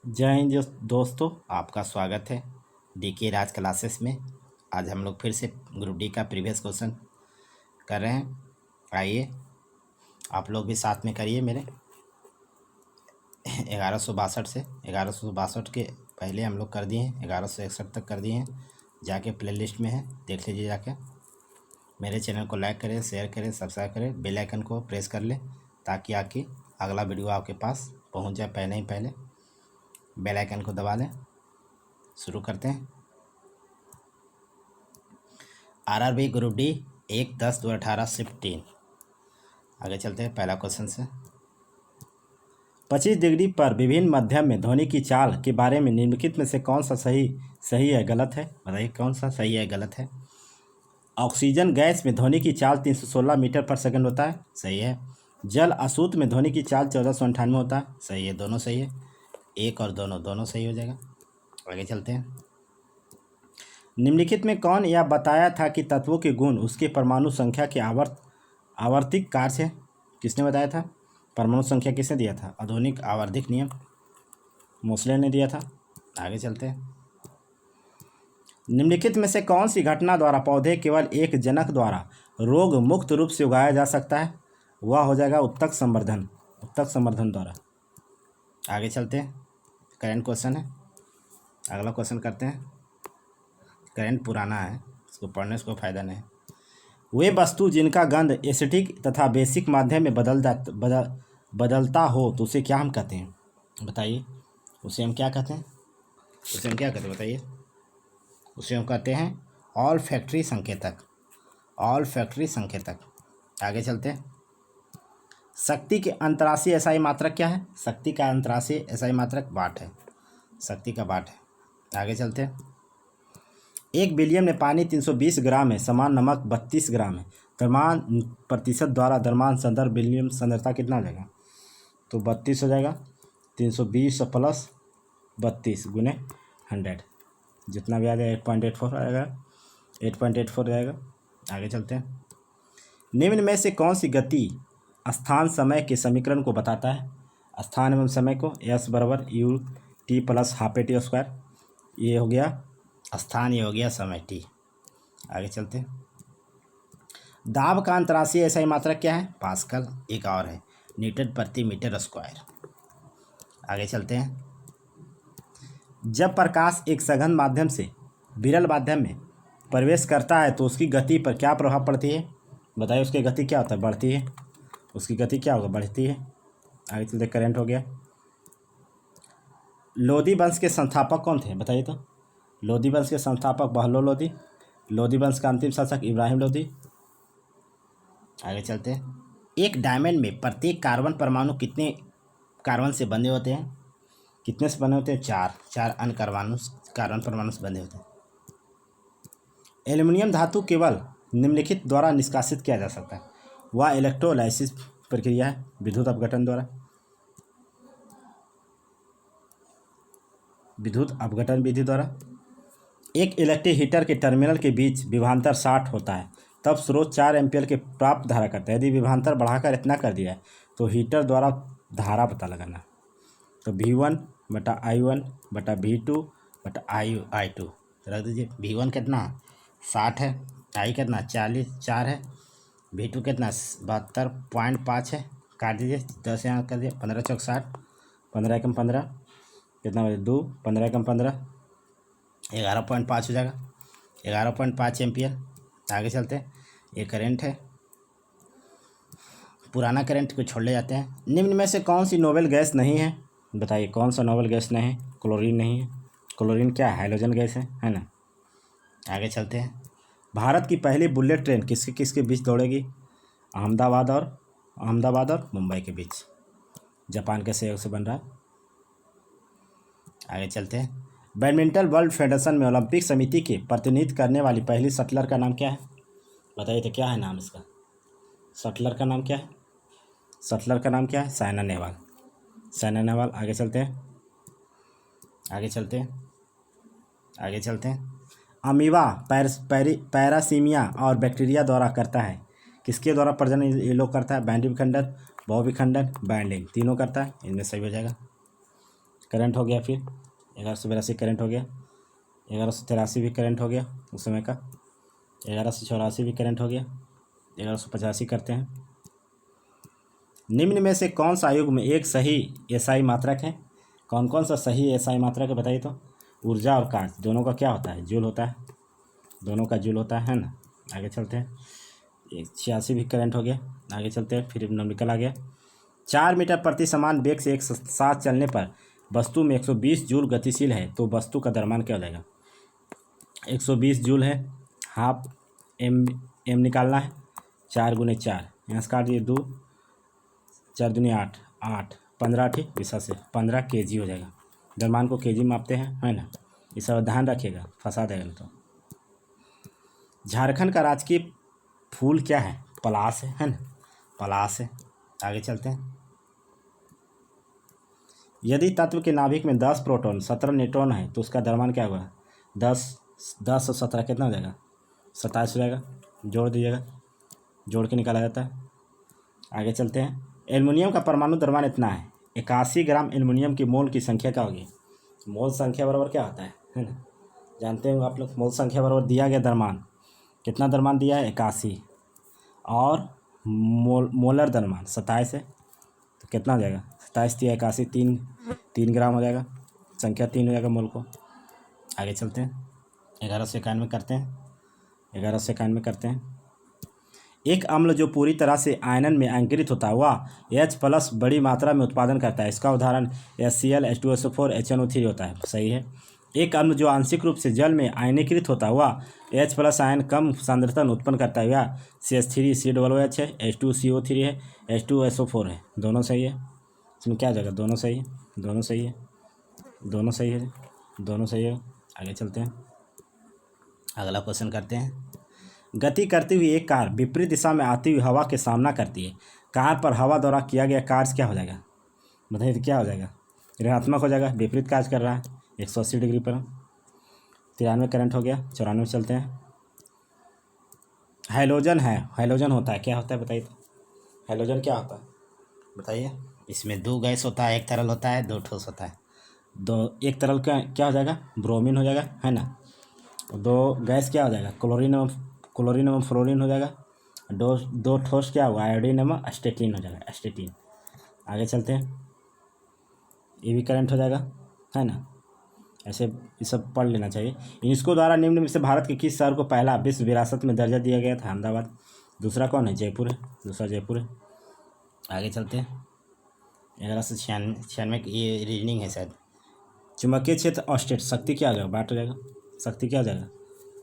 जय हिंद दोस्तों, आपका स्वागत है डीके राज क्लासेस में। आज हम लोग फिर से ग्रुप डी का प्रीवियस क्वेश्चन कर रहे हैं। आइए आप लोग भी साथ में करिए मेरे। 1162 से 1162 के पहले हम लोग कर दिए हैं, 1161 तक कर दिए हैं। जाके प्लेलिस्ट में है, देख लीजिए जाके। मेरे चैनल को लाइक करें, शेयर करें, सब्सक्राइब करें, बेल आइकन को प्रेस कर लें ताकि आपकी अगला वीडियो आपके पास पहुंच जाए पहले ही पहले। बेल आइकन को दबा लें। शुरू करते हैं। RRB group D 1/10/2018 shift 3। आगे चलते हैं पहला क्वेश्चन से। 25 डिग्री पर विभिन्न माध्यम में ध्वनि की चाल के बारे में निम्नलिखित में से कौन सा सही है गलत है? बताइए कौन सा सही है गलत है। ऑक्सीजन गैस में ध्वनि की चाल 316 मीटर पर सेकंड होता है, सही है। जल अशुद्ध में ध्वनि की चाल 1498 होता है, सही है। दोनों सही है, एक और दोनों सही हो जाएगा। आगे चलते हैं। निम्नलिखित में कौन यह बताया था कि तत्वों के गुण उसके परमाणु संख्या के आवर्तिक कार्य से? किसने बताया था? परमाणु संख्या किसने दिया था? आधुनिक आवर्धिक नियम मोसले ने दिया था। आगे चलते हैं। निम्नलिखित में से कौन सी घटना द्वारा पौधे केवल एक जनक द्वारा रोग मुक्त रूप से उगाया जा सकता है? वह हो जाएगा उत्तक संवर्धन द्वारा। आगे चलते हैं। करेंट क्वेश्चन है, अगला क्वेश्चन करते हैं। करंट पुराना है, इसको पढ़ने से कोई फ़ायदा नहीं। वे वस्तु जिनका गंध एसिडिक तथा बेसिक माध्यम में बदलता हो तो उसे क्या हम कहते हैं? बताइए, उसे हम क्या कहते हैं? बताइए। उसे हम कहते हैं ऑल फैक्ट्री संकेतक। आगे चलते हैं। शक्ति के अंतराशी एसआई मात्रक क्या है? शक्ति का अंतराशी एसआई मात्रक वाट है, शक्ति का वाट है। आगे चलते हैं। 1 विलियम में पानी 320 ग्राम है, समान नमक 32 ग्राम है। द्रव्यमान प्रतिशत द्वारा द्रव्यमान संदर्भ विलियम सांद्रता कितना हो जाएगा? तो 32 हो जाएगा। 320 प्लस 32 गुने 100, जितना भी आ जाएगा 8.84 आएगा, 8.84 जाएगा। आगे चलते हैं। निम्न में से कौन सी गति स्थान समय के समीकरण को बताता है? स्थान एवं समय को S बराबर ut प्लस हाफ AT²। ये हो गया स्थान, ये हो गया समय t। आगे चलते हैं। दाब का अंतराशी एसआई मात्रक क्या है? पास्कल। एक और है न्यूटन प्रति मीटर स्क्वायर। आगे चलते हैं। जब प्रकाश एक सघन माध्यम से विरल माध्यम में प्रवेश करता है तो उसकी गति पर क्या प्रभाव पड़ती है? बताइए, उसकी गति क्या होता है? बढ़ती है। उसकी गति क्या होगा? बढ़ती है। आगे चलते। करंट हो गया। लोधी वंश के संस्थापक कौन थे? बताइए तो। लोधी वंश के संस्थापक बहलोल लोधी। लोधी वंश का अंतिम शासक इब्राहिम लोधी। आगे चलते हैं। एक डायमंड में प्रत्येक कार्बन परमाणु कितने कार्बन से बंधे होते हैं? कितने से बने होते हैं? 4 अन्य कार्बन परमाणु से बंधे होते हैं। एल्युमिनियम धातु केवल निम्नलिखित द्वारा निष्कासित किया जा सकता है। वह इलेक्ट्रोलाइसिस प्रक्रिया है, विद्युत अपघटन विधि द्वारा। एक इलेक्ट्रिक हीटर के टर्मिनल के बीच विभवांतर 60 होता है, तब स्रोत 4 एम्पियर के प्राप्त धारा करता है। यदि विभवांतर बढ़ाकर इतना कर दिया है तो हीटर द्वारा धारा पता लगाना। तो V1/I1/V2/I2 रख दीजिए। V1 कितना 60 है, I कितना 4 है, V2 कितना 72.5 है। काट दीजिए, 10 यहाँ कर दिया, 15 चौक 60, 15 एकम 15 कितना बजे 2, 15 एकम 15, 11.5 हो जाएगा, 11.5 एम्पियर। आगे चलते हैं। ये करंट है, पुराना करंट को छोड़ ले जाते हैं। निम्न में से कौन सी नोबेल गैस नहीं है? बताइए कौन सा नोबेल गैस नहीं है? क्लोरीन नहीं है। क्लोरीन क्या है? हाइड्रोजन गैस है ना। आगे चलते हैं। भारत की पहली बुलेट ट्रेन किसके बीच दौड़ेगी? अहमदाबाद और मुंबई के बीच, जापान के सहयोग से बन रहा है। आगे चलते हैं। बैडमिंटन वर्ल्ड फेडरेशन में ओलंपिक समिति के प्रतिनिधित्व करने वाली पहली शटलर का नाम क्या है? बताइए तो क्या है नाम इसका? शटलर का नाम क्या है? साइना नेहवाल। आगे चलते हैं। अमीबा पैरासीमिया और बैक्टीरिया द्वारा करता है। किसके द्वारा प्रजनन ये लोग करता है? बैंड विखंडन, बहुविखंडन, बाइंडिंग, तीनों करता है। इनमें सही हो जाएगा। करंट हो गया, फिर 1182 करंट हो गया, 1183 भी करंट हो गया उस समय का, 1184 भी करंट हो गया, 1185 करते हैं। निम्न में से कौन सा युग्म एक सही एसआई मात्रक है? कौन कौन सा सही एसआई मात्रक है बताइए तो? ऊर्जा और कार्य दोनों का क्या होता है? जूल होता है, दोनों का जूल होता है ना। आगे चलते हैं, 86 भी करंट हो गया। आगे चलते हैं, फिर नंबरिकल आ गया। 4 मीटर प्रति समान वेग से एक साथ चलने पर वस्तु में 120 जूल गतिशील है, तो वस्तु का द्रव्यमान क्या हो जाएगा? 120 जूल है, हाफ एम निकालना है, 4 × 4 यहाँ से काट दिए, 2 4 दूनी 8 8 15 ठीक विशा से 15 kg हो जाएगा। द्रव्यमान को kg मापते हैं, है ना। ये सब ध्यान रखिएगा, फंसा देगा नहीं तो। झारखंड का राजकीय फूल क्या है? पलाश है ना, पलाश है। आगे चलते हैं। यदि तत्व के नाभिक में 10 प्रोटॉन 17 न्यूट्रॉन है तो उसका द्रव्यमान क्या होगा? 10 और 17 कितना हो जाएगा? 27 हो जाएगा। जोड़ दीजिएगा, जोड़ के निकाला जाता है। आगे चलते हैं। एल्युमिनियम का परमाणु द्रव्यमान इतना है, 81 ग्राम एल्युमिनियम की मोल की संख्या क्या होगी? मोल संख्या बराबर क्या होता है ना, जानते हो आप लोग। मोल संख्या बराबर दिया गया द्रव्यमान, कितना द्रव्यमान दिया है? 81, और मोलर द्रव्यमान 27 है, तो कितना हो जाएगा? 27 दिया 81, 3 ग्राम हो जाएगा, संख्या 3 हो जाएगा मोल को। आगे चलते हैं, 1191 करते हैं, 1191 करते हैं। एक अम्ल जो पूरी तरह से आयनन में अंकुरित होता है वह H+ बड़ी मात्रा में उत्पादन करता है, इसका उदाहरण HCl H2SO4 HNO3 होता है। सही है। एक अम्ल जो आंशिक रूप से जल में आयनीकृत होता है वह H+ आयन कम सांद्रता उत्पन्न करता है, या CH3 COOH है, H2CO3 है, H2SO4 है। दोनों सही है। इसमें क्या हो जाएगा? दोनों सही है, दोनों सही है, दोनों सही है, दोनों सही है। आगे चलते हैं, अगला क्वेश्चन करते हैं। गति करती हुई एक कार विपरीत दिशा में आती हुई हवा के सामना करती है, कार पर हवा द्वारा किया गया कार्य क्या हो जाएगा? बताइए तो क्या हो जाएगा? ऋणात्मक हो जाएगा, विपरीत कार्य कर रहा है 180 डिग्री पर। 93 करंट हो गया। 94 चलते हैं। हाइलोजन है, हाइलोजन होता है, क्या होता है बताइए तो? हाइलोजन क्या होता है बताइए? इसमें 2 गैस होता है, एक तरल होता है, 2 ठोस होता है। एक तरल का क्या हो जाएगा? ब्रोमीन हो जाएगा, है ना। 2 गैस क्या हो जाएगा? क्लोरीन एवं फ्लोरीन हो जाएगा। 2 ठोस क्या होगा? आयोडीन एवं एस्टेटिन हो जाएगा, एस्टेटिन। आगे चलते हैं, ये भी करंट हो जाएगा, है ना। ऐसे ये सब पढ़ लेना चाहिए। यूनेस्को द्वारा निम्न में से भारत के किस शहर को पहला विश्व विरासत में दर्जा दिया गया था? अहमदाबाद। दूसरा कौन है? जयपुर है, दूसरा जयपुर है। आगे चलते हैं, 1196 ये रीजनिंग है शायद। चुंबकीय क्षेत्र और स्टेट, शक्ति क्या हो जाएगा? बाट हो जाएगा। शक्ति क्या हो जाएगा?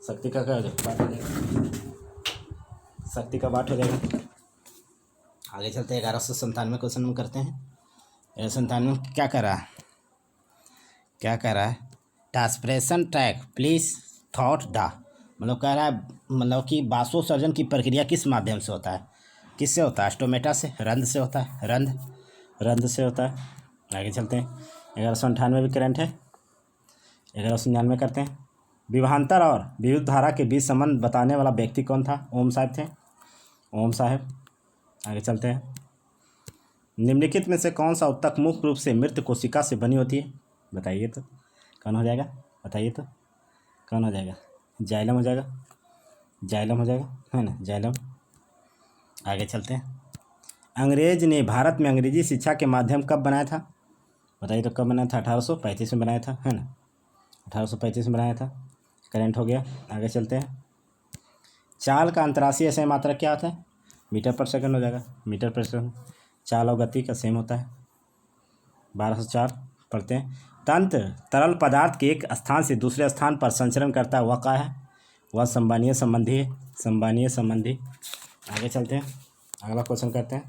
शक्ति का क्या हो जाएगा? बाट हो जाएगा, शक्ति का बाट हो जाएगा। आगे चलते हैं, 1197 क्वेश्चन में करते हैं। 1197 क्या कर रहा है? क्या कह रहा है? Transpiration track please thought the, मतलब कह रहा है मतलब कि वाष्पोत्सर्जन की प्रक्रिया किस माध्यम से होता है? किससे होता है? स्टोमेटा से, रंध्र से होता है, रंध्र से होता है। आगे चलते हैं, 1198 भी करंट है। 1199 करते हैं। विभवांतर और विद्युत धारा के बीच संबंध बताने वाला व्यक्ति कौन था? ओम साहब थे, ओम साहब। आगे चलते हैं, निम्नलिखित में से कौन सा उत्तक मुख्य रूप से मृत कोशिका से बनी होती है? बताइए तो कौन हो जाएगा? बताइए तो कौन हो जाएगा? जाइलम हो जाएगा, जाइलम हो जाएगा, है ना, जाइलम। आगे चलते हैं, अंग्रेज ने भारत में अंग्रेजी शिक्षा के माध्यम कब बनाया था? बताइए तो कब बनाया था? 1835 में बनाया था, है ना, 1835 में बनाया था। करंट हो गया। आगे चलते हैं, चाल का अंतर्राष्ट्रीय एसआई मात्रक क्या होता है? मीटर पर सेकंड हो जाएगा, मीटर पर सेकंड। चाल और गति का सेम होता है। 1204 पढ़ते हैं, तंत्र तरल पदार्थ के एक स्थान से दूसरे स्थान पर संचरण करता है, वह क्या है? वह संवहनीय संबंधी है, संवहनीय संबंधी। आगे चलते हैं, अगला क्वेश्चन करते हैं,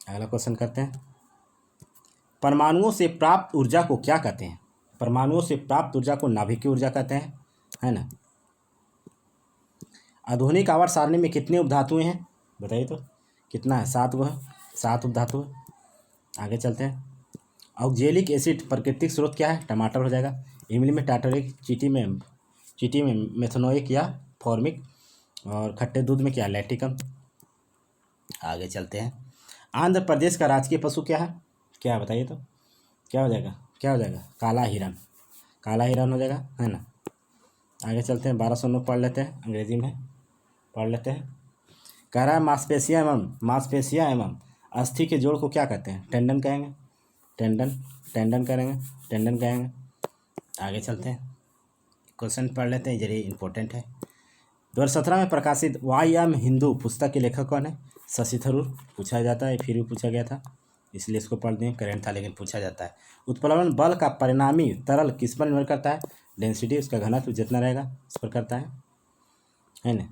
अगला क्वेश्चन करते हैं। परमाणुओं से प्राप्त ऊर्जा को क्या कहते हैं? परमाणुओं से प्राप्त ऊर्जा को नाभिकीय ऊर्जा कहते हैं, है ना। आधुनिक आवर्त सारणी में कितने उपधातुएं हैं? बताइए तो कितना है? 7 गो है, 7 उपधातु है। आगे चलते हैं, ऑक्जेलिक एसिड प्राकृतिक स्रोत क्या है? टमाटर हो जाएगा। इमली में टाटरिक, चीटी में मेथनोइक या फॉर्मिक, और खट्टे दूध में क्या? लैक्टिकम। आगे चलते हैं, आंध्र प्रदेश का राजकीय पशु क्या है? क्या बताइए तो क्या हो जाएगा? क्या हो जाएगा, काला हिरन, काला हिरन हो जाएगा, है ना। आगे चलते हैं, 1209 पढ़ लेते हैं, अंग्रेजी में पढ़ लेते हैं। कह रहा है मांसपेशियाँ एवं अस्थि के जोड़ को क्या कहते हैं, टेंडन कहेंगे, टेंडन करेंगे, टेंडन कहेंगे। आगे चलते हैं, क्वेश्चन पढ़ लेते हैं, जरिए इंपॉर्टेंट है। 2017 में प्रकाशित वाई एम हिंदू पुस्तक के लेखक कौन है, शशि थरूर। पूछा जाता है, फिर भी पूछा गया था, इसलिए इसको पढ़ दें, करेंट था लेकिन पूछा जाता है। उत्प्लवन बल का परिणामी तरल किस पर निर्भर करता है, डेंसिटी, उसका घनत्व जितना रहेगा उस पर करता है ना।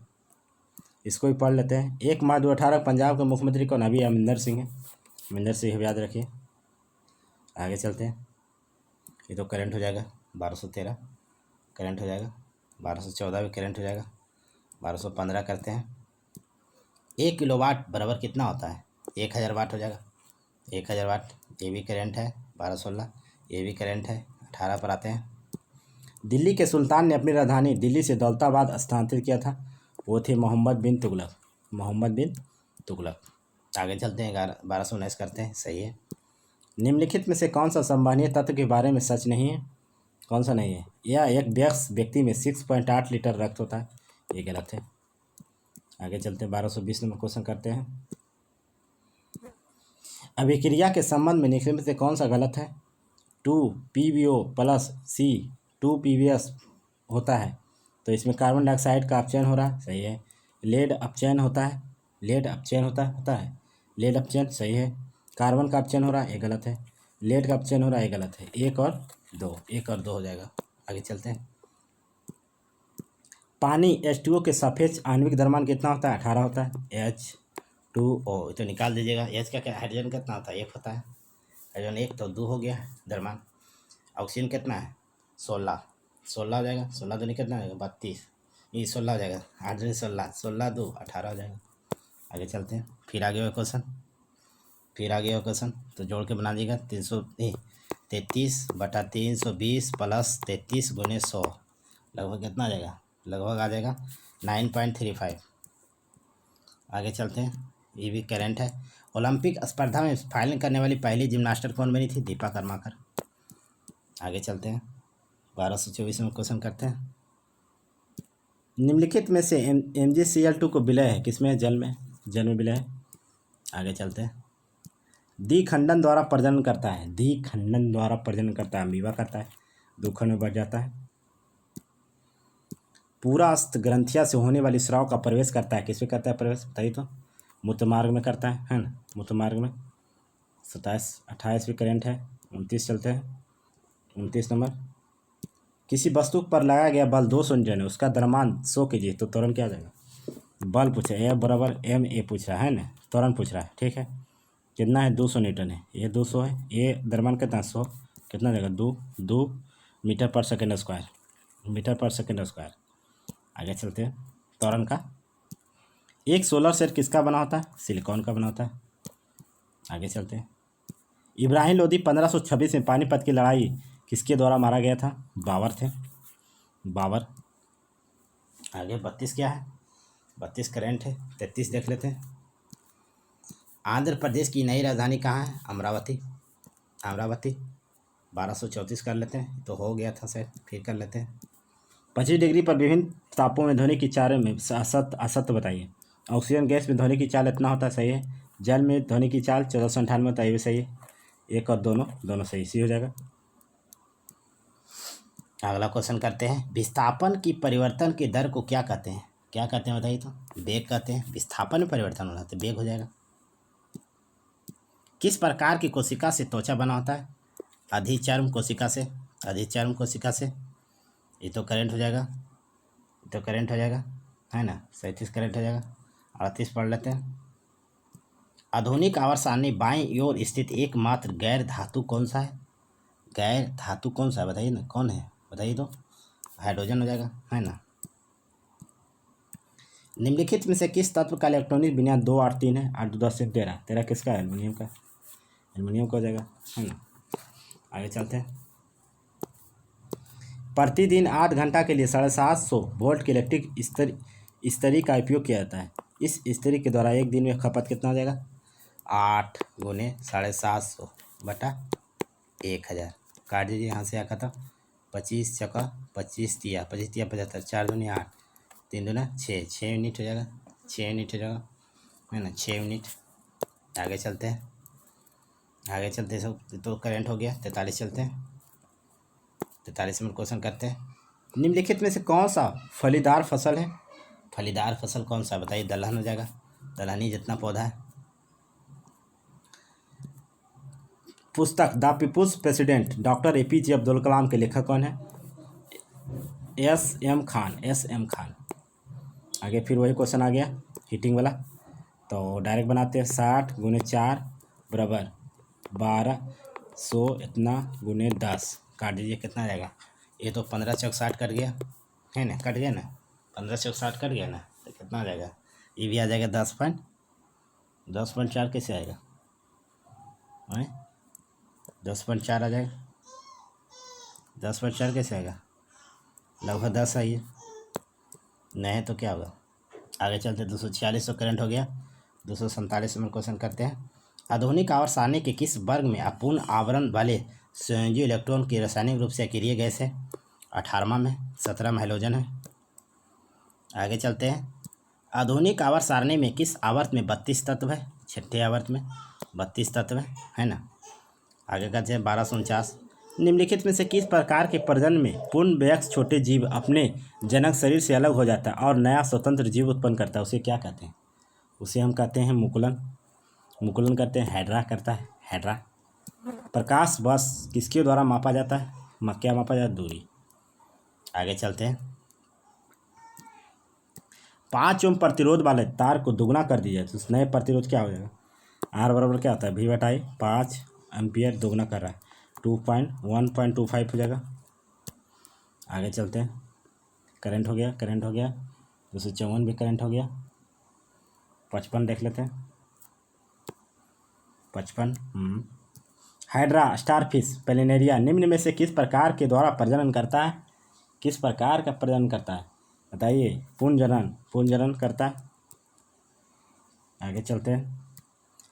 इसको भी पढ़ लेते हैं। 1 मार्च 2018 पंजाब के मुख्यमंत्री कौन, अभी अमरिंदर सिंह है, अमरिंदर सिंह याद रखिए। आगे चलते हैं, ये तो करंट हो जाएगा 1213, करंट हो जाएगा 1214 भी करंट हो जाएगा, 1215 करते हैं। 1 किलोवाट बराबर कितना होता है, 1000 वाट हो जाएगा, 1000 वाट। ये भी करंट है 1216, ये भी करंट है। 18 पर आते हैं। दिल्ली के सुल्तान ने अपनी राजधानी दिल्ली से दौलताबाद स्थानांतरित किया था, वो थे मोहम्मद बिन तुगलक। आगे चलते हैं, 1219 करते हैं, सही है। निम्नलिखित में से कौन सा संवहनीय तत्व के बारे में सच नहीं है, कौन सा नहीं है, यह एक व्यक्ति में 6.8 लीटर रक्त होता है, ये गलत है। आगे चलते हैं, 1220 नंबर क्वेश्चन करते हैं। अभिक्रिया के संबंध में निम्नलिखित में से कौन सा गलत है, 2 PbO प्लस C 2 PbS होता है, तो इसमें कार्बन डाइऑक्साइड का अपचयन हो रहा है, सही है। लेड अपचयन होता है, लेड अपचयन, सही है। कार्बन का अपचयन हो रहा है, ये गलत है। लेड का अपचयन हो रहा है, ये गलत है। 1 और 2 हो जाएगा। आगे चलते हैं। पानी H2O के सापेक्ष आणविक द्रव्यमान कितना होता है, 18 होता है। H2O तो निकाल दीजिएगा। H का क्या, हाइड्रोजन कितना होता है, 1 होता है, हाइड्रोजन 1 तो 2 हो गया द्रव्यमान। ऑक्सीजन कितना है, 16 हो जाएगा, 16 तो नहीं, कितना हो जाएगा, 32, ये 16 हो जाएगा, हाइड्रोजन 16 2 18 हो जाएगा। आगे चलते हैं, फिर आगे हुआ क्वेश्चन, तो जोड़ के बना दीजिएगा। 33/320 प्लस 33 गुने 100 लगभग कितना आ जाएगा, लगभग आ जाएगा 9.35। आगे चलते हैं, ये भी करंट है। ओलंपिक स्पर्धा में फाइनल करने वाली पहली जिम्नास्टर कौन बनी थी, दीपा कर्माकर। आगे चलते हैं, 1224 में क्वेश्चन करते हैं। निम्नलिखित में से MgCl2 को विलय है किसमें, जल में विलय है। आगे चलते हैं। द्विखंडन द्वारा प्रजनन करता है, अमीबा करता है, 2 खंड में बढ़ जाता है। पूरा अस्त ग्रंथिया से होने वाली स्राव का प्रवेश करता है, किसमें करता है प्रवेश, बताइए तो, मूत्रमार्ग में करता है ना, मूत्रमार्ग में। 27-28 भी करंट है। 29 चलते हैं, 29 नंबर। किसी वस्तु पर लगाया गया बल 200 न्यूटन है, उसका द्रव्यमान 100 kg, तो त्वरण क्या आ जाएगा, बल पूछे, F बराबर ma पूछ रहा है ना, त्वरण पूछ रहा है, ठीक है। कितना है, 200 न्यूटन है, ये 200 है, ये द्रव्यमान कितना 100, कितना देगा, 2 मीटर पर सेकेंड स्क्वायर। आगे चलते हैं, त्वरण का। एक सोलर सेल किसका बना होता है, सिलिकॉन का बना होता है। आगे चलते हैं। इब्राहिम लोदी 1526 में पानीपत की लड़ाई किसके द्वारा मारा गया था, बाबर थे, बाबर। आगे 32 क्या है, 32 करंट है। 33 देख लेते हैं। आंध्र प्रदेश की नई राजधानी कहाँ है, अमरावती। 1234 कर लेते हैं, तो हो गया था शायद, फिर कर लेते हैं। 25 डिग्री पर विभिन्न तापों में ध्वनि की चाल में असत्य बताइए। ऑक्सीजन गैस में ध्वनि की चाल इतना होता है, सही है। जल में ध्वनि की चाल 1498 होता है, ये भी सही है। 1 और दोनों सही, इसी हो जाएगा। अगला क्वेश्चन करते हैं। विस्थापन की परिवर्तन की दर को क्या कहते हैं, बताइए तो, वेग कहते हैं। विस्थापन में परिवर्तन हो रहा है तो वेग हो जाएगा। किस प्रकार की कोशिका से त्वचा बना होता है, अधिचर्म कोशिका से, ये तो करंट हो जाएगा, है ना। 37 करंट हो जाएगा। 38 पढ़ लेते हैं। आधुनिक आवर्त सारणी बाईं ओर स्थित एकमात्र गैर धातु कौन सा है, बताइए ना, कौन है, बताइए तो। हाइड्रोजन हो जाएगा, है ना। निम्नलिखित में से किस तत्व का इलेक्ट्रॉनिक विन्यास 2 8 3 है, 8 2 10 से 13 किसका है, एल्युमिनियम का हो जाएगा, है ना। आगे चलते हैं। प्रतिदिन 8 घंटा के लिए 750 वोल्ट की इलेक्ट्रिक इस्त्री का उपयोग किया जाता है। इस इस्त्री के द्वारा एक दिन में खपत कितना हो जाएगा, 8 × 750 बटा 1000, काट दीजिए, यहाँ से आका था 25 चौका 25 दिया 25 दिया 75, 4 दूनी 8, 3 दूना 6, 6 यूनिट हो जाएगा, 6 यूनिट हो जाएगा, है ना, 6 यूनिट। आगे चलते हैं, आगे चलते सब तो करंट हो गया 43, चलते हैं 43 में क्वेश्चन करते हैं। निम्नलिखित में से कौन सा फलीदार फसल है? फलीदार फसल कौन सा बताइए? दलहन हो जाएगा, दलहनी जितना पौधा है। पुस्तक the people's president doctor APJ Abdul Kalam के लेखक कौन है? SM Khan, SM Khan. आगे फिर वही क्वेश्चन आ गया हीटिंग वाला, तो डायरेक्ट बनाते हैं 60 गुने 4 बराबर 1200 इतना गुने 10, काट दीजिए कितना आ जाएगा? ये तो 15 चौक 60 कट गया है ना, कट गया ना, 15 चौक 60 कट गया ना, तो कितना आ जाएगा? ये भी आ जाएगा 10.4 कैसे आएगा? 10.4 आ जाएगा, 10.4 कैसे आएगा? लगभग 10 आइए, नहीं तो क्या होगा? आगे चलते 246 तो करंट हो गया। 247 में क्वेश्चन करते हैं। आधुनिक आवर्त सारणी के किस वर्ग में अपूर्ण आवरण वाले संयोजी इलेक्ट्रॉन की रासायनिक रूप से अक्रिय गैस है? 18वां में, 17वां हैलोजन है। आगे चलते हैं। आधुनिक आवर्त सारणी में किस आवर्त में 32 तत्व है? 6ठे आवर्त में 32 तत्व है ना। आगे कहते हैं 1249। निम्नलिखित में से किस प्रकार के प्रजनन में पूर्ण वयस्क छोटे जीव अपने जनक शरीर से अलग हो जाता है और नया स्वतंत्र जीव उत्पन्न करता है? उसे क्या कहते हैं? उसे हम कहते हैं मुकुलन। मुकुलन करते हैं, हैड्रा करता है, हैड्रा। प्रकाश वर्ष किसके द्वारा मापा जाता है? क्या मापा जाता है? दूरी। आगे चलते हैं। 5 ओम प्रतिरोध वाले तार को दुगना कर दिया जाए तो उस नए प्रतिरोध क्या हो जाएगा? R बराबर क्या होता है? V/I 5 एम्पियर दुगना कर रहा है 1.25 हो जाएगा। आगे चलते हैं। करंट हो गया, करंट हो गया 254 भी करंट हो गया। 55 देख लेते हैं। 55 हाइड्रा स्टारफिश पेलिनेरिया निम्न में से किस प्रकार के द्वारा प्रजनन करता है? किस प्रकार का प्रजनन करता है बताइए? पुनर्जनन करता है। आगे चलते हैं।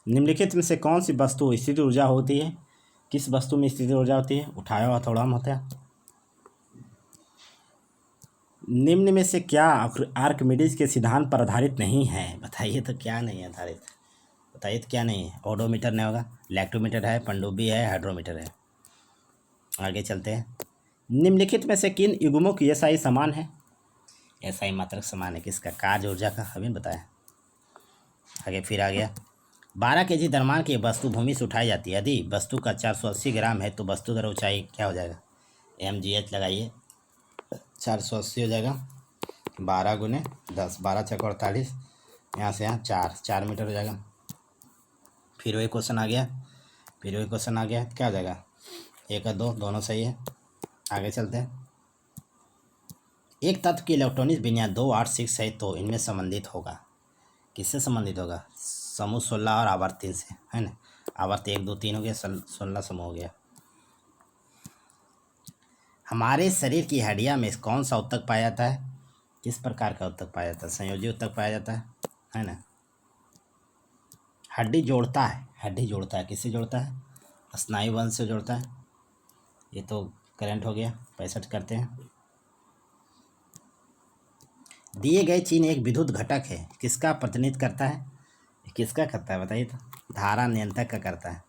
निम्नलिखित में से कौन सी वस्तु स्थिर ऊर्जा होती है? किस वस्तु में स्थिर ऊर्जा होती है? उठाया हुआ हथौड़ा में होता है। निम्न में से क्या आर्किमिडीज के सिद्धांत पर आधारित नहीं है? बताइए तो क्या नहीं है आधारित? बताइए तो क्या नहीं है? ओडोमीटर नहीं होगा, लैक्टोमीटर है, पनडुब्बी है, हाइड्रोमीटर है। आगे चलते हैं। निम्नलिखित में से किन युग्मों की SI समान है? SI मात्रक समान है किसका? कार्य ऊर्जा का, अभी बताया। आगे फिर आ गया 12 kg द्रव्यमान की वस्तु भूमि से उठाई जाती है। यदि वस्तु का 480 ग्राम है तो वस्तु की ऊंचाई क्या हो जाएगा? MGH लगाइए, 480 हो जाएगा 12 गुने 10, 12 चौक 48, यहाँ से यहाँ 4 मीटर हो जाएगा। फिर वही क्वेश्चन आ गया, क्या हो जाएगा? 1 और 2 दोनों सही है। आगे चलते हैं। एक तत्व की इलेक्ट्रॉनिक विन्यास 2, 8, 6 है तो इनमें संबंधित होगा, किससे संबंधित होगा? समूह 16 और आवर्त 3 से, है ना। आवर्त 1, 2, 3 हो गया, 16 समूह हो गया। हमारे शरीर की हड्डियाँ में कौन सा ऊतक पाया जाता है? किस प्रकार का ऊतक पाया जाता है? संयोजी ऊतक पाया जाता है ना। हड्डी जोड़ता है, किससे जोड़ता है? स्नायु बंध से जोड़ता है। ये तो करंट हो गया। 65 करते हैं। दिए गए चिन्ह एक विद्युत घटक है, किसका प्रतिनिधित्व करता है? किसका करता है बताइए तो? धारा नियंत्रक का करता है।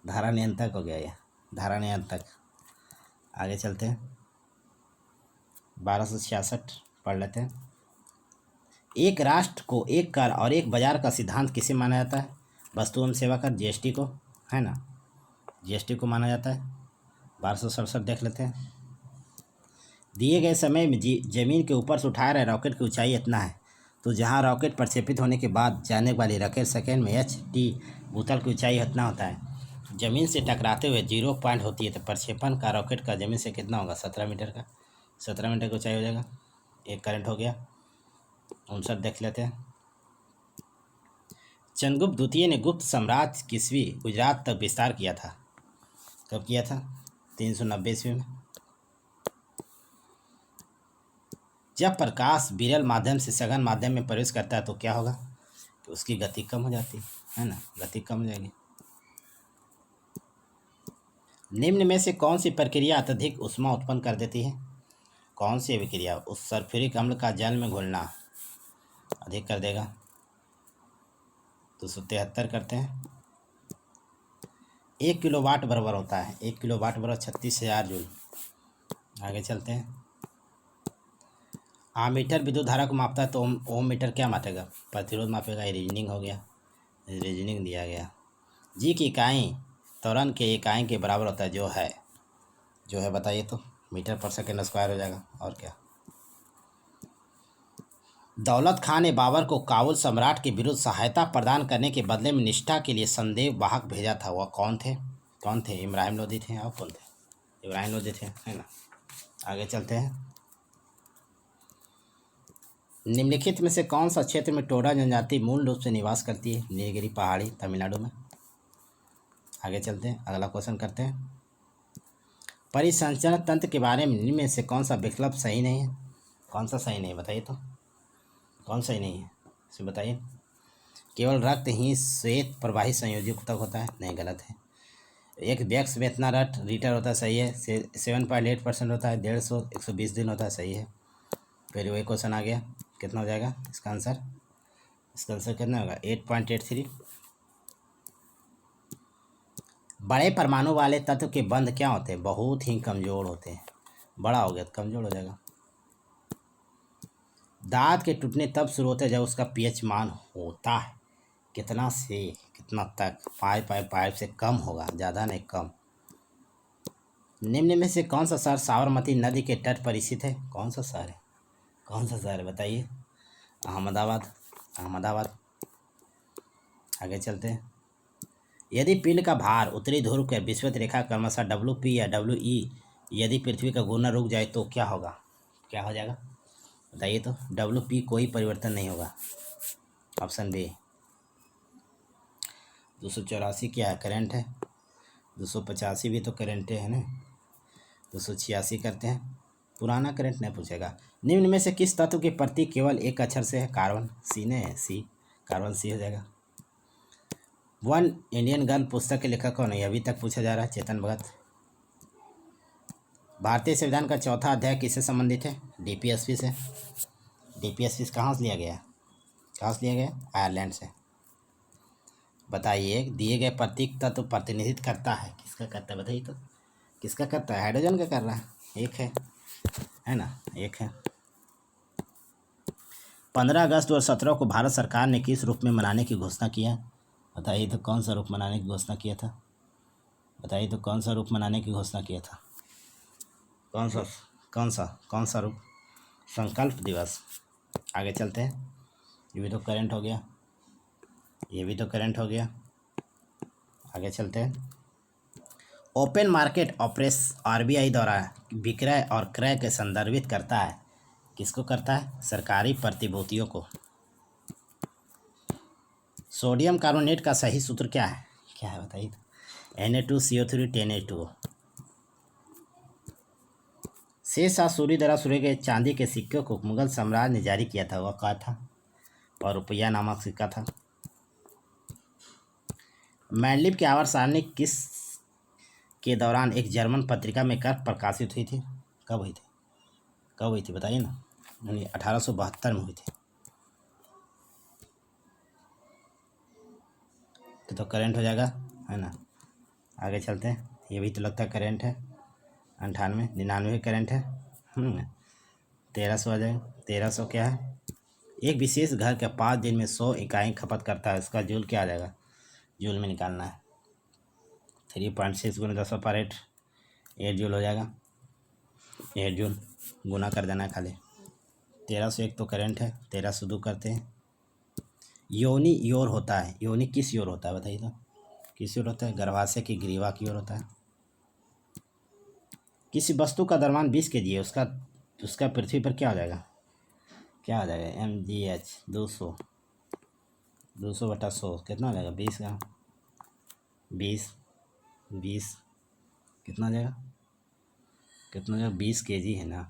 धारा नियंत्रक हो गया ये, धारा नियंत्रक। आगे चलते हैं। 1266 पढ़ लेते हैं। एक राष्ट्र को एक कर और एक बाजार का सिद्धांत किसे माना जाता है? वस्तु एवं सेवा कर, GST को, है ना, GST को माना जाता है। 1267 देख लेते हैं। दिए गए समय में जमीन के ऊपर से उठा रहे रॉकेट की ऊंचाई इतना है तो जहां रॉकेट प्रक्षेपित होने के बाद जाने वाली रॉकेट सेकेंड में HT भूतल की ऊंचाई इतना होता है। जमीन से टकराते हुए 0 पॉइंट होती है तो प्रक्षेपण का रॉकेट का जमीन से कितना होगा? 17 मीटर का, 17 मीटर की ऊंचाई हो जाएगा। एक करंट हो गया। 59 देख लेते हैं। चंद्रगुप्त द्वितीय ने गुप्त साम्राज्य किसवी गुजरात तक विस्तार किया था? कब किया था? 390 ईस्वी में। जब प्रकाश विरल माध्यम से सघन माध्यम में प्रवेश करता है तो क्या होगा? तो उसकी गति कम हो जाती है ना, गति कम हो जाएगी। निम्न में से कौन सी प्रक्रिया अत्यधिक ऊष्मा उत्पन्न कर देती है? कौन सी विक्रिया उस सल्फ्यूरिक अम्ल का जल में घुलना अधिक कर देगा? 273 करते हैं। 1 किलोवाट बराबर होता है, 1 किलोवाट बराबर 36,000 जूल। आगे चलते हैं। आमीटर विद्युत धारा को मापता है तो ओम मीटर क्या मापेगा? प्रतिरोध मापेगा। ये रीजनिंग हो गया, रीजनिंग दिया गया। जी की इकाई त्वरण के इकाई के बराबर होता है, जो है बताइए तो। मीटर पर सेकेंड स्क्वायर हो जाएगा, और क्या। दौलत खान ने बाबर को काबुल सम्राट के विरुद्ध सहायता प्रदान करने के बदले में निष्ठा के लिए संदेश वाहक भेजा था, वह कौन थे? इब्राहिम लोदी थे। और कौन थे? इब्राहिम लोदी थे, है ना। आगे चलते हैं। निम्नलिखित में से कौन सा क्षेत्र में टोडा जनजाति मूल रूप से निवास करती है? नीलगिरी पहाड़ी, तमिलनाडु में। आगे चलते हैं, अगला क्वेश्चन करते हैं। परिसंचरण तंत्र के बारे में निम्न में से कौन सा विकल्प सही नहीं है? कौन सा सही नहीं है बताइए तो। कौन सही नहीं है इसे बताइए। केवल रक्त ही श्वेत प्रवाही संयोजक तक होता है? नहीं, गलत है। एक व्यक्स वेतना लीटर होता है, सही है। 7.8% होता है, 150 दिन होता है, सही है। फिर वही क्वेश्चन आ गया, कितना हो जाएगा इसका आंसर? इसका आंसर कितना होगा? 8.83। बड़े परमाणु वाले तत्व के बंध क्या होते हैं? बहुत ही कमज़ोर होते हैं। बड़ा हो गया तो कमज़ोर हो जाएगा। दांत के टूटने तब शुरू होते हैं जब उसका पीएच मान होता है कितना से कितना तक? 5 से कम होगा, ज़्यादा नहीं, कम। निम्न में से कौन सा शहर साबरमती नदी के तट पर स्थित है? कौन सा शहर है? कौन सा शहर है बताइए? अहमदाबाद। आगे चलते हैं। यदि पिंड का भार उत्तरी ध्रुव के विषुवत रेखा क्रमशः WP या WE यदि पृथ्वी का घूमना रुक जाए तो क्या होगा? क्या हो जाएगा बताइए तो। WP कोई परिवर्तन नहीं होगा, ऑप्शन बी। 284 क्या है? करंट है। 285 भी तो करंट है ना। 286 करते हैं, पुराना करंट नहीं पूछेगा। निम्न में से किस तत्व की प्रतीक केवल एक अक्षर से है? कार्बन। सी ने सी, कार्बन सी हो जाएगा। वन इंडियन गर्ल पुस्तक के लेखक कौन है? अभी तक पूछा जा रहा है, चेतन भगत। भारतीय संविधान का चौथा अध्याय किससे संबंधित है? DPSP से। DPSP कहाँ से लिया गया? आयरलैंड से। बताइए, दिए गए प्रतीक तत्व प्रतिनिधित्व करता है, किसका करता है बताइए तो। किसका करता है? हाइड्रोजन का कर रहा है। एक है ना, एक है। 15 अगस्त 2017 को भारत सरकार ने किस रूप में मनाने की घोषणा किया? बताइए तो, कौन सा रूप मनाने की घोषणा किया था? बताइए तो, कौन सा रूप मनाने की घोषणा किया था? कौन सा रूप? संकल्प दिवस। आगे चलते हैं। ये भी तो करंट हो गया, आगे चलते हैं। ओपन मार्केट ऑपरेशन RBI द्वारा विक्रय और क्रय के संदर्भित करता है, किसको करता है? सरकारी प्रतिभूतियों को। सोडियम कार्बोनेट का सही सूत्र क्या है बताइए? Na2CO3 10H2O। शेरशाह सूरी द्वारा सुरे गए चांदी के सिक्के को मुगल साम्राज्य ने जारी किया था, वह क्या था? और रुपया नामक सिक्का था। मैंडलिप की आवर्त सारणी किस के दौरान एक जर्मन पत्रिका में कर प्रकाशित हुई थी? कब हुई थी बताइए ना। 1872 में हुई थी। तो करंट हो जाएगा, है ना। आगे चलते हैं। ये भी तो लगता है करंट है। 98 99 करंट है। 1300 आ जाएगा। 1300 क्या है? एक विशेष घर के 5 दिन में 100 इकाई खपत करता है, उसका जूल क्या आ जाएगा? जूल में निकालना है। 3.6 × 10⁸ 8 जूल हो जाएगा। 8 जूल गुना कर देना है खाली। 1301 तो करंट है, 1302 करते हैं। योनि योर होता है, योनि किस योर होता है बताइए तो। किस योर होता है? गर्भाशय की ग्रीवा की ओर होता है। किसी वस्तु का द्रव्यमान 20 kg है, उसका पृथ्वी पर क्या हो जाएगा? mgh 200/100 कितना हो जाएगा? 20 का 20 कितना हो जाएगा? 20 kg है ना,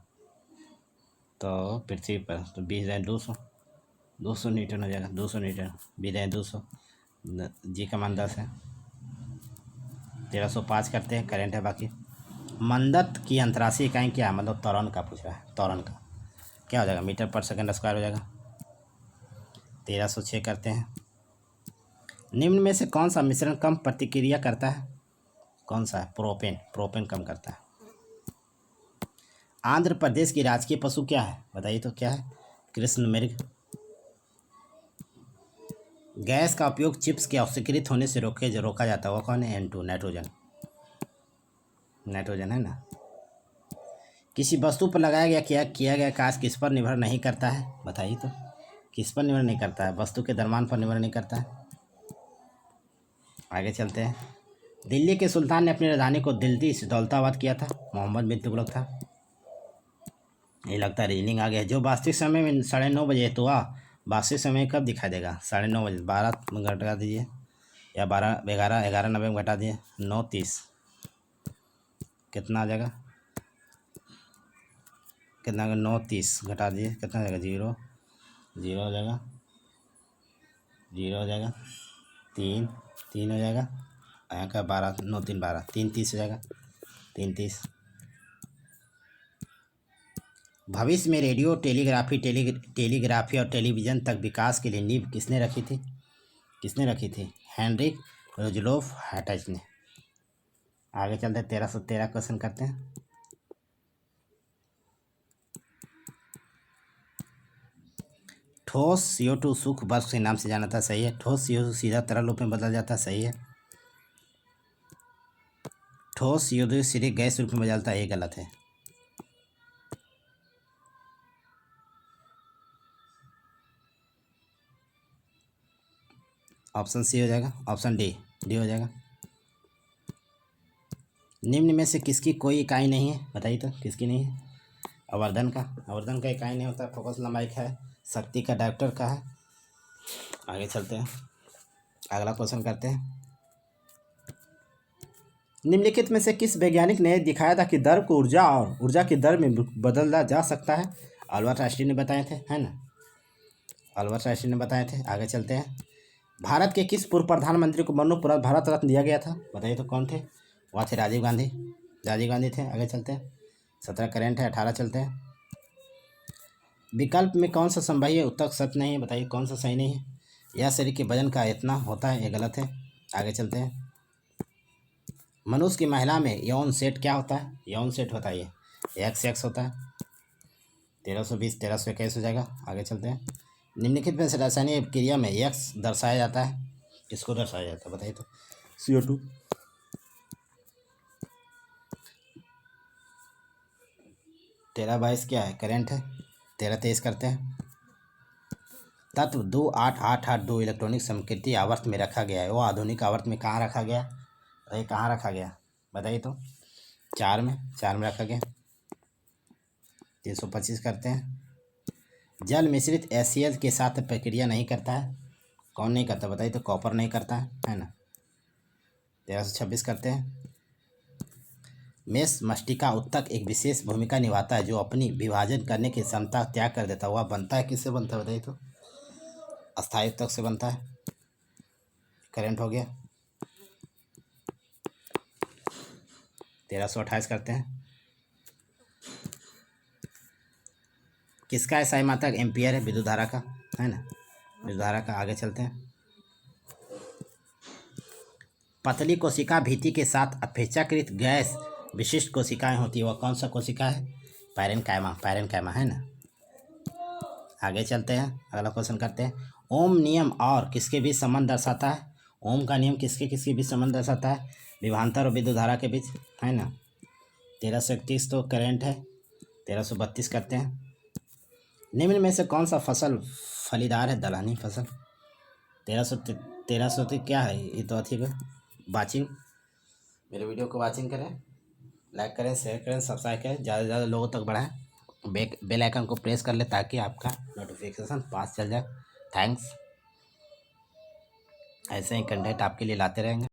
तो पृथ्वी पर तो 20 200 न्यूटन हो जाएगा। 200 न्यूटन 200 जी का मान 10 है। 1305 करते हैं, करंट है बाकी। मंदत की अंतर्राष्ट्रीय इकाई क्या है, मतलब त्वरण का पूछ रहा है, त्वरण का क्या हो जाएगा, मीटर पर सेकंड स्क्वायर हो जाएगा। 1306 करते हैं। निम्न में से कौन सा मिश्रण कम प्रतिक्रिया करता है, कौन सा है, प्रोपेन, प्रोपेन कम करता है। आंध्र प्रदेश की राजकीय पशु क्या है, बताइए तो क्या है, कृष्ण मृग। गैस का उपयोग चिप्स के अस्वीकृत होने से रोका जाता है, वो कौन है, N2, नाइट्रोजन, नाइट्रोजन है ना। किसी वस्तु पर लगाया गया किया गया कार्य किस पर निर्भर नहीं करता है, बताइए तो, किस पर निर्भर नहीं करता है, वस्तु के द्रव्यमान पर निर्भर नहीं करता है। आगे चलते हैं। दिल्ली के सुल्तान ने अपनी राजधानी को दिल्ली से दौलताबाद किया था, मोहम्मद बिन तुगलक था। ये लगता है रीजनिंग आ गया। जो वास्तविक समय में 9:30 बजे तो वास्तविक समय कब दिखाई देगा, 9:30 बजे। 12 में घटा दीजिए, या 12, 11:90 में घटा दिए, 9:30 कितना आ जाएगा, कितना 9:30 घटा दिए, कितना हो जाएगा, 0 0 हो जाएगा, 0 हो जाएगा, 3 3 हो जाएगा, यहाँ का 12, 9 3 12, 3:30 हो जाएगा, 3:30। भविष्य में रेडियो टेलीग्राफी और टेलीविज़न तक विकास के लिए नींव किसने रखी थी, हेनरिक रुजलोफ हैटज ने। आगे चलते 1313 क्वेश्चन करते हैं। ठोस CO2 सूक्ष्म बर्फ के नाम से जाना था, सही है। ठोस CO2 सीधा तरल रूप में बदल जाता है, सही है। ठोस CO2 सीधे गैस रूप में बदलता है, ये गलत है। ऑप्शन सी हो जाएगा, ऑप्शन डी हो जाएगा। निम्न में से किसकी कोई इकाई नहीं है, बताइए तो किसकी नहीं है, आवर्धन का इकाई नहीं होता, फोकस लंबाई का है, शक्ति का डायरेक्टर का है। आगे चलते हैं, अगला क्वेश्चन करते हैं। निम्नलिखित में से किस वैज्ञानिक ने दिखाया था कि द्रव को ऊर्जा और ऊर्जा की दर में बदला जा सकता है, अल्बर्ट आइंस्टीन ने बताए थे, है ना, अल्बर्ट आइंस्टीन ने बताए थे। आगे चलते हैं। भारत के किस पूर्व प्रधानमंत्री को मरणोपरांत भारत रत्न दिया गया था, बताइए तो कौन थे, वह थे राजीव गांधी थे। आगे चलते हैं। 17 करंट है, 18 चलते हैं। विकल्प में कौन सा संभव है, उत्तर सत्य नहीं है, बताइए कौन सा सही नहीं है। यह शरीर के वजन का इतना होता है, ये गलत है। आगे चलते हैं। मनुष्य की महिला में यौन सेट क्या होता है, यौन सेट होता है ये XX होता है। 1320 1321 हो जाएगा। आगे चलते हैं। निम्नलिखित में से रासायनिक क्रिया में X दर्शाया जाता है, किसको दर्शाया जाता है, बताइए तो, CO2। 1322 क्या है, करंट है। 1323 करते हैं। तत्व 28882 इलेक्ट्रॉनिक समकृति आवर्त में रखा गया है, वो आधुनिक आवर्त में कहाँ रखा गया, बताइए कहाँ रखा गया, बताइए तो, 4 में रखा गया। 325 करते हैं। जल मिश्रित HCl के साथ प्रक्रिया नहीं करता है, कौन नहीं करता, बताइए तो, कॉपर नहीं करता है ना। 1326 करते हैं। मेष मस्टिका उत्तक एक विशेष भूमिका निभाता है, जो अपनी विभाजन करने की क्षमता त्याग कर देता है, वह बनता है, किससे बनता है, बताइए तो, अस्थायी उत्तक से बनता है। करंट हो गया। 1328 करते हैं। किसका SI मात्रक एम्पियर है, विद्युत धारा का, है ना, विद्युत धारा का। आगे चलते हैं। पतली कोशिका भीति के साथ अपेक्षाकृत गैस विशिष्ट कोशिकाएं होती है, वह कौन सा कोशिका है, पैरेनकाइमा है ना। आगे चलते हैं, अगला क्वेश्चन करते हैं। ओम नियम और किसके बीच संबंध दर्शाता है, ओम का नियम किसके बीच संबंध दर्शाता है, विभवांतर और विद्युत धारा के बीच, है ना। 1331 तो करंट है। 1332 करते हैं। निम्न में से कौन सा फसल फलीदार है, दलहनी फसल। 1300 क्या है, ये तो अथी है, वाचिंग। मेरे वीडियो को वाचिंग करें, लाइक करें, शेयर करें, सब्सक्राइब करें, ज़्यादा से ज़्यादा लोगों तक बढ़ाएं। बेल आइकन को प्रेस कर ले ताकि आपका नोटिफिकेशन पास चल जाए। थैंक्स। ऐसे ही कंटेंट आपके लिए लाते रहेंगे।